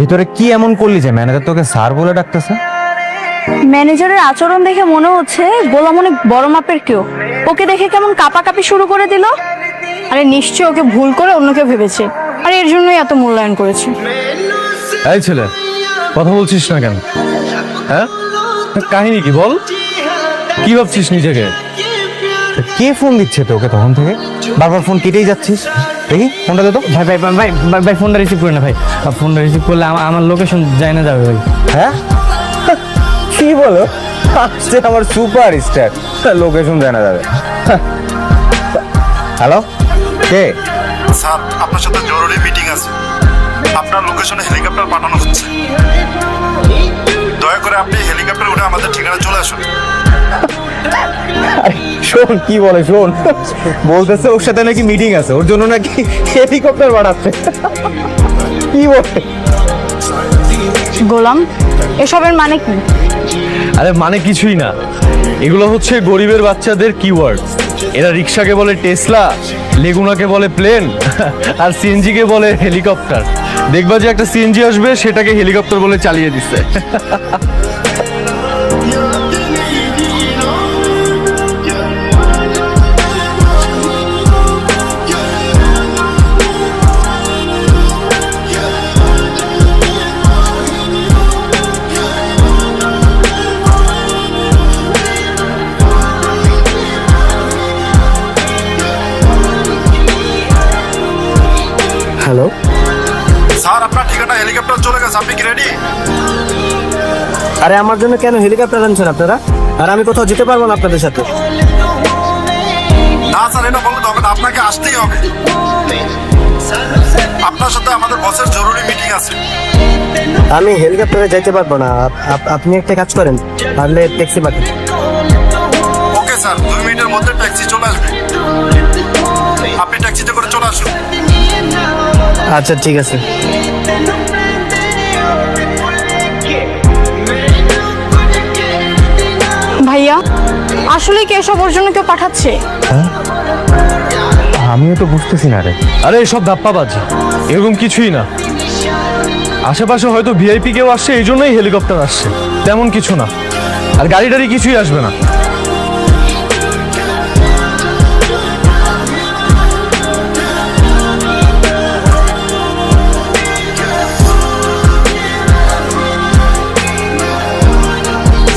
ভিতরে কি এমন করলি যে ম্যানেজার তোকে স্যার বলে ডাকতেছে? ম্যানেজারের আচরণ দেখে মনে হচ্ছে গোলাম অনেক বড় মাপের কেউ। ওকে দেখে কেমন কাঁপাকাঁপি শুরু করে দিল। আরে নিশ্চয় ওকে ভুল করে অন্য কেউ ভেবেছে, আর এর জন্যই এত মূল্যায়ন করেছে। এই ছেলে, কথা বলছিস না কেন? হ্যাঁ, কাহিনী কি বল? কি ভাবছিস নিজেকে? কে ফোন দিচ্ছে তোকে তখন থেকে? বারবার ফোন কেটেই যাচ্ছিস। দেখি ফোনটা দে তো। ভাই ভাই ভাই ভাই ভাই ফোনটা রিসিভ করে না ভাই। ফোনটা রিসিভ করলে আমার লোকেশন যায় না যাবে ভাই। হ্যাঁ কি বলো? আজকে আমার সুপার স্টার, লোকেশন জানা যাবে। হ্যালো, কে? স্যার, আপনার সাথে জরুরি মিটিং আছে। আপনার লোকেশনে হেলিকপ্টার পাঠানো হচ্ছে। দয়া করে আপনি হেলিকপ্টার উঠে আমাদের ঠিকানা চলে আসুন। শোন কি বলে, শোন বলতেছে ওর সাথে নাকি মিটিং আছে, ওর জন্য নাকি হেলিকপ্টার বানাচ্ছে। কি বলে? গোলাম, এসবের মানে কি? আরে মানে কিছুই না, এগুলো হচ্ছে গরিবের বাচ্চাদের কিওয়ার্ড। এরা রিক্সাকে বলে টেসলা, লেগুনাকে বলে প্লেন, আর সিএনজিকে বলে হেলিকপ্টার। দেখবা যে একটা সিএনজি আসবে, সেটাকে হেলিকপ্টার বলে চালিয়ে দিচ্ছে। হ্যালো, স্যার, আপনার ঠিকানা হেলিকপ্টার চলে গেছে। আপনি কি রেডি? আরে আমার জন্য কেন হেলিকপ্টার আনছেন আপনারা? আর আমি কোথাও যেতে পারবো না আপনাদের সাথে। না স্যার, এটা বলতে হবে না, আপনাকে আসতেই হবে। আপনার সাথে আমাদের বসের জরুরি মিটিং আছে। আমি হেলিকপ্টারে যাইতে পারবো না। আপনি একটা কাজ করেন, পারলে ট্যাক্সি পাঠান। ওকে স্যার, 2 মিনিটের মধ্যে ট্যাক্সি চলে আসবে। আপনি ট্যাক্সিতে করে চলে আসুন। আচ্ছা ঠিক আছে। ভাইয়া, আসলে কি এসব ওর জন্য কেউ পাঠাচ্ছে? আমিও তো বুঝতেছি না রে। আরে এসব ধাপ্পাবাজি, এরকম কিছুই না। আশেপাশে হয়তো ভিআইপি কেউ আসছে, এই জন্যই হেলিকপ্টার আসছে, তেমন কিছু না। আর গাড়ি টাড়ি কিছুই আসবে না।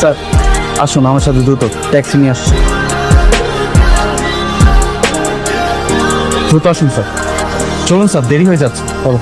স্যার আসুন আমার সাথে দ্রুত, ট্যাক্সি নিয়ে আসছি। দ্রুত আসুন স্যার। চলুন স্যার, দেরি হয়ে যাচ্ছে। চলো।